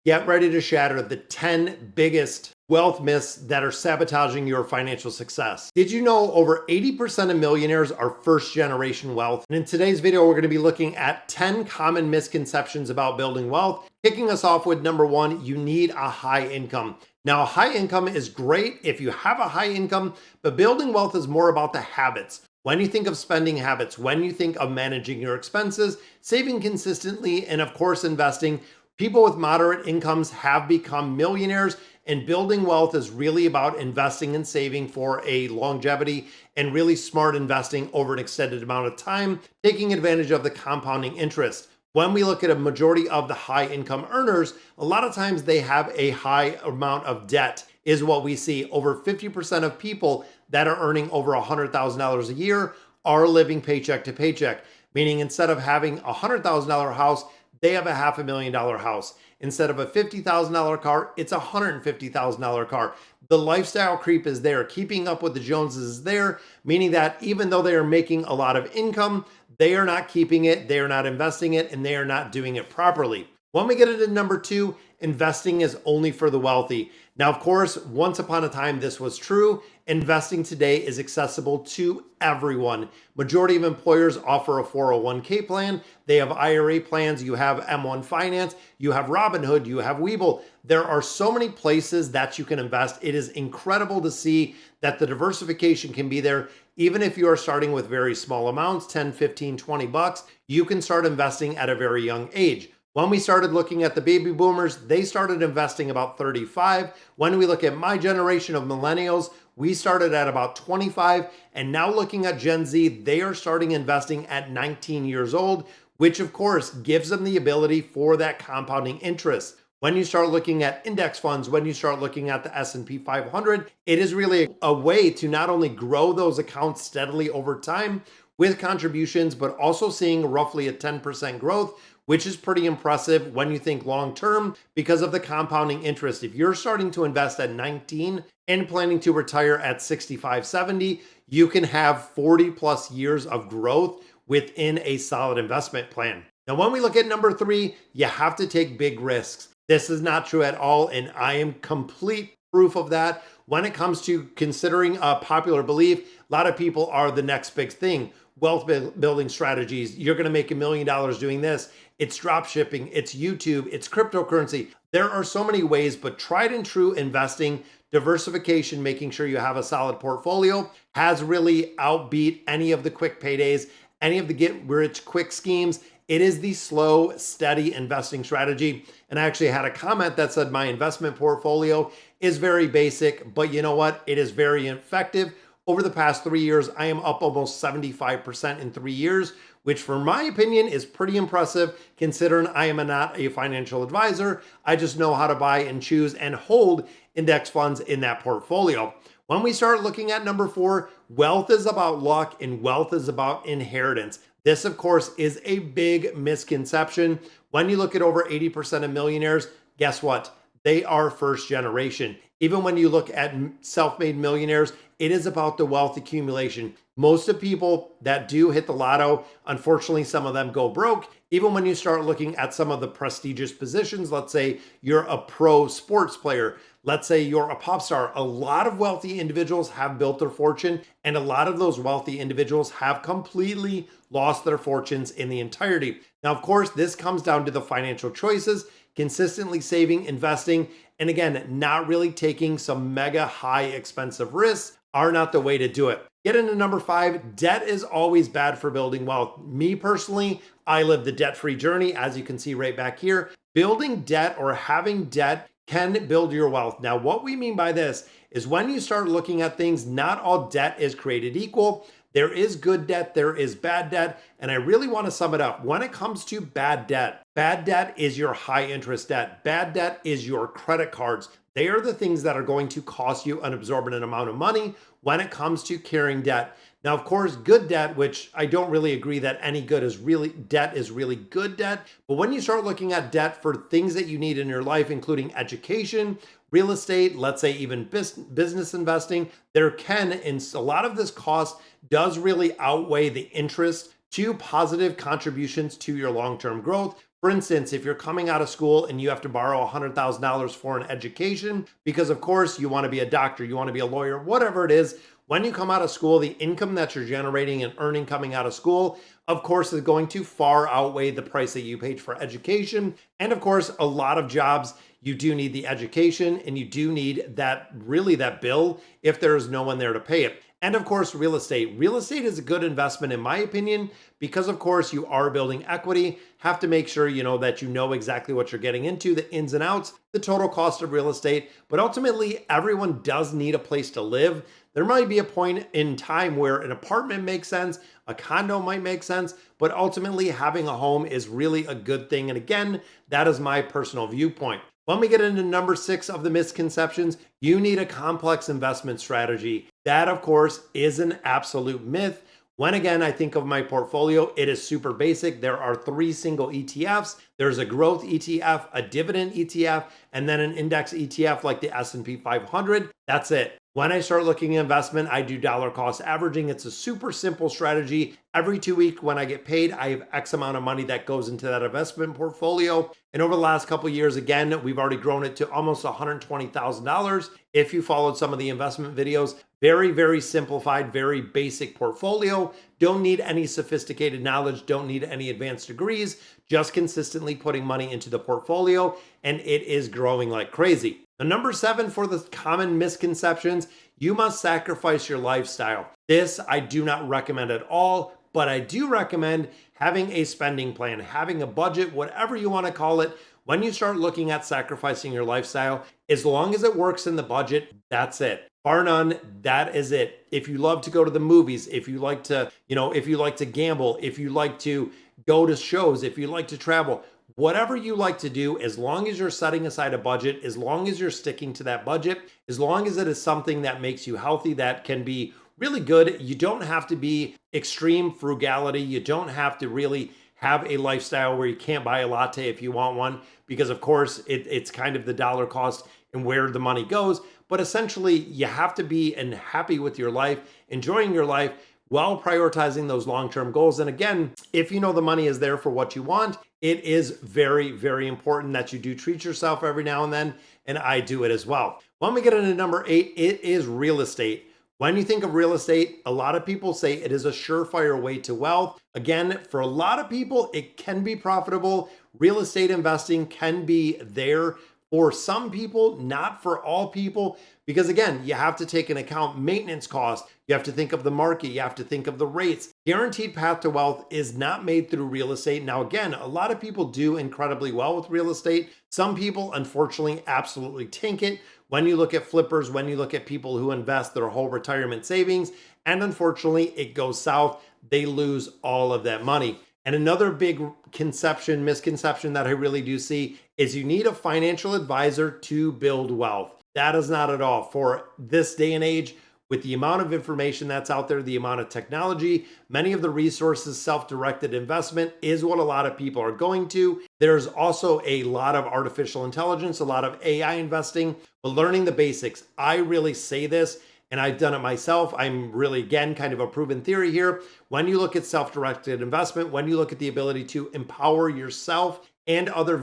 Get ready to shatter the 10 biggest wealth myths that are sabotaging your financial success. Did you know over 80% of millionaires are first generation wealth? And in today's video, we're going to be looking at 10 common misconceptions about building wealth. Kicking us off with number one, you need a high income. Now, a high income is great if you have a high income, but building wealth is more about the habits. When you think of spending habits, when you think of managing your expenses, saving consistently, and of course, investing, people with moderate incomes have become millionaires, and building wealth is really about investing and saving for a longevity and really smart investing over an extended amount of time, taking advantage of the compounding interest. When we look at a majority of the high income earners, a lot of times they have a high amount of debt, is what we see. Over 50% of people that are earning over $100,000 a year are living paycheck to paycheck, meaning instead of having a $100,000 house, they have a $500,000 house. Instead of a $50,000 car, it's a $150,000 car. The lifestyle creep is there. Keeping up with the Joneses is there, meaning that even though they are making a lot of income, they are not keeping it, they are not investing it, and they are not doing it properly. When we get into number two, investing is only for the wealthy. Now, of course, once upon a time, this was true. Investing today is accessible to everyone. Majority of employers offer a 401k plan. They have IRA plans. You have M1 Finance. You have Robinhood. You have Webull. There are so many places that you can invest. It is incredible to see that the diversification can be there. Even if you are starting with very small amounts, 10, 15, 20 bucks, you can start investing at a very young age. When we started looking at the baby boomers, they started investing about 35. When we look at my generation of millennials, we started at about 25. And now looking at Gen Z, they are starting investing at 19 years old, which of course gives them the ability for that compounding interest. When you start looking at index funds, when you start looking at the S&P 500, it is really a way to not only grow those accounts steadily over time with contributions, but also seeing roughly a 10% growth, which is pretty impressive when you think long-term because of the compounding interest. If you're starting to invest at 19 and planning to retire at 65, 70, you can have 40 plus years of growth within a solid investment plan. Now, when we look at number three, you have to take big risks. This is not true at all, and I am complete proof of that. When it comes to considering a popular belief, a lot of people are the next big thing. Wealth building strategies. You're going to make $1 million doing this. It's drop shipping. It's YouTube. It's cryptocurrency. There are so many ways, but tried and true investing, diversification, making sure you have a solid portfolio has really outbeat any of the quick paydays, any of the get rich quick schemes. It is the slow, steady investing strategy. And I actually had a comment that said my investment portfolio is very basic, but you know what? It is very effective. Over the past 3 years, I am up almost 75% in 3 years, which for my opinion is pretty impressive considering I am not a financial advisor. I just know how to buy and choose and hold index funds in that portfolio. When we start looking at number four, wealth is about luck and wealth is about inheritance. This, of course, is a big misconception. When you look at over 80% of millionaires, guess what? They are first generation. Even when you look at self-made millionaires, it is about the wealth accumulation. Most of people that do hit the lotto, unfortunately, some of them go broke. Even when you start looking at some of the prestigious positions, let's say you're a pro sports player, let's say you're a pop star, a lot of wealthy individuals have built their fortune, and a lot of those wealthy individuals have completely lost their fortunes in the entirety. Now, of course, this comes down to the financial choices, consistently saving, investing, and again, not really taking some mega high expensive risks are not the way to do it. Get into number five, debt is always bad for building wealth. Me personally, I live the debt-free journey, as you can see right back here. Building debt or having debt can build your wealth. Now, what we mean by this is when you start looking at things, not all debt is created equal. There is good debt, there is bad debt, and I really want to sum it up. When it comes to bad debt is your high interest debt. Bad debt is your credit cards. They are the things that are going to cost you an exorbitant amount of money when it comes to carrying debt. Now, of course, good debt, which I don't really agree that any debt is really good debt. But when you start looking at debt for things that you need in your life, including education, real estate, let's say even business investing, and a lot of this cost does really outweigh the interest to positive contributions to your long-term growth, For instance, if you're coming out of school and you have to borrow $100,000 for an education, because of course you want to be a doctor, you want to be a lawyer, whatever it is, when you come out of school, the income that you're generating and earning coming out of school, of course, is going to far outweigh the price that you paid for education. And of course, a lot of jobs, you do need the education and you do need that bill if there is no one there to pay it. And of course, real estate. Real estate is a good investment in my opinion, because of course you are building equity. Have to make sure that you know exactly what you're getting into, the ins and outs, the total cost of real estate. But ultimately, everyone does need a place to live. There might be a point in time where an apartment makes sense, a condo might make sense, but ultimately having a home is really a good thing. And again, that is my personal viewpoint. When we get into number 6 of the misconceptions, you need a complex investment strategy. That, of course, is an absolute myth. When again, I think of my portfolio, it is super basic. There are 3 single ETFs. There's a growth ETF, a dividend ETF, and then an index ETF like the S&P 500. That's it. When I start looking at investment, I do dollar cost averaging. It's a super simple strategy. Every 2 weeks when I get paid, I have X amount of money that goes into that investment portfolio. And over the last couple of years, again, we've already grown it to almost $120,000. If you followed some of the investment videos, very, very simplified, very basic portfolio. Don't need any sophisticated knowledge, don't need any advanced degrees, just consistently putting money into the portfolio, and it is growing like crazy. The number 7 for the common misconceptions, you must sacrifice your lifestyle. This I do not recommend at all, but I do recommend having a spending plan, having a budget, whatever you want to call it. When you start looking at sacrificing your lifestyle, as long as it works in the budget, that's it. Bar none, that is it. If you love to go to the movies, if you like to, if you like to gamble, if you like to go to shows, if you like to travel, whatever you like to do, as long as you're setting aside a budget, as long as you're sticking to that budget, as long as it is something that makes you healthy, that can be really good. You don't have to be extreme frugality. You don't have to really have a lifestyle where you can't buy a latte if you want one, because of course it's kind of the dollar cost and where the money goes. But essentially, you have to be happy with your life, enjoying your life, while prioritizing those long-term goals. And again, if you know the money is there for what you want, it is very, very important that you do treat yourself every now and then, and I do it as well. When we get into number 8, it is real estate. When you think of real estate, a lot of people say it is a surefire way to wealth. Again, for a lot of people, it can be profitable. Real estate investing can be there for some people, not for all people, because again, you have to take into account maintenance costs. You have to think of the market. You have to think of the rates. Guaranteed path to wealth is not made through real estate. Now, again, a lot of people do incredibly well with real estate. Some people, unfortunately, absolutely tank it. When you look at flippers, when you look at people who invest their whole retirement savings, and unfortunately, it goes south, they lose all of that money. And another big misconception that I really do see is you need a financial advisor to build wealth. That is not at all. For this day and age, with the amount of information that's out there, the amount of technology, many of the resources, self-directed investment is what a lot of people are going to. There's also a lot of artificial intelligence, a lot of AI investing, but learning the basics. I really say this, and I've done it myself. I'm really, again, kind of a proven theory here. When you look at self-directed investment, when you look at the ability to empower yourself and other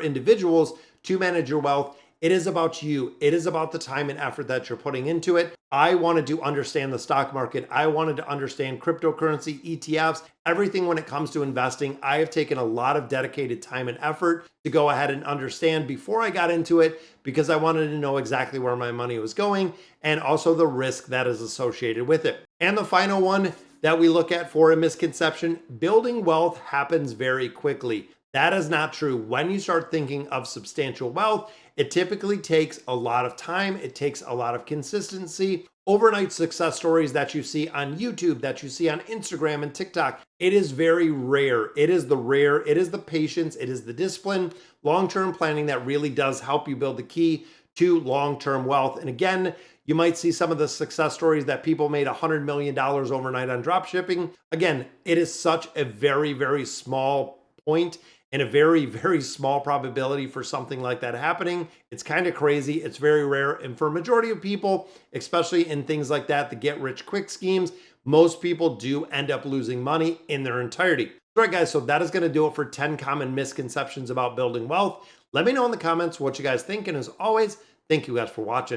individuals to manage your wealth, it is about you. It is about the time and effort that you're putting into it. I wanted to understand the stock market. I wanted to understand cryptocurrency, ETFs, everything when it comes to investing. I have taken a lot of dedicated time and effort to go ahead and understand before I got into it, because I wanted to know exactly where my money was going and also the risk that is associated with it. And the final one that we look at for a misconception, building wealth happens very quickly. That is not true. When you start thinking of substantial wealth, it typically takes a lot of time. It takes a lot of consistency. Overnight success stories that you see on YouTube, that you see on Instagram and TikTok, it is very rare. It is the patience, it is the discipline, long-term planning that really does help you build the key to long-term wealth. And again, you might see some of the success stories that people made $100 million overnight on drop shipping. Again, it is such a very, very small point and a very, very small probability for something like that happening. It's kind of crazy. It's very rare. And for a majority of people, especially in things like that, the get rich quick schemes, most people do end up losing money in their entirety. All right, guys, so that is going to do it for 10 common misconceptions about building wealth. Let me know in the comments what you guys think. And as always, thank you guys for watching.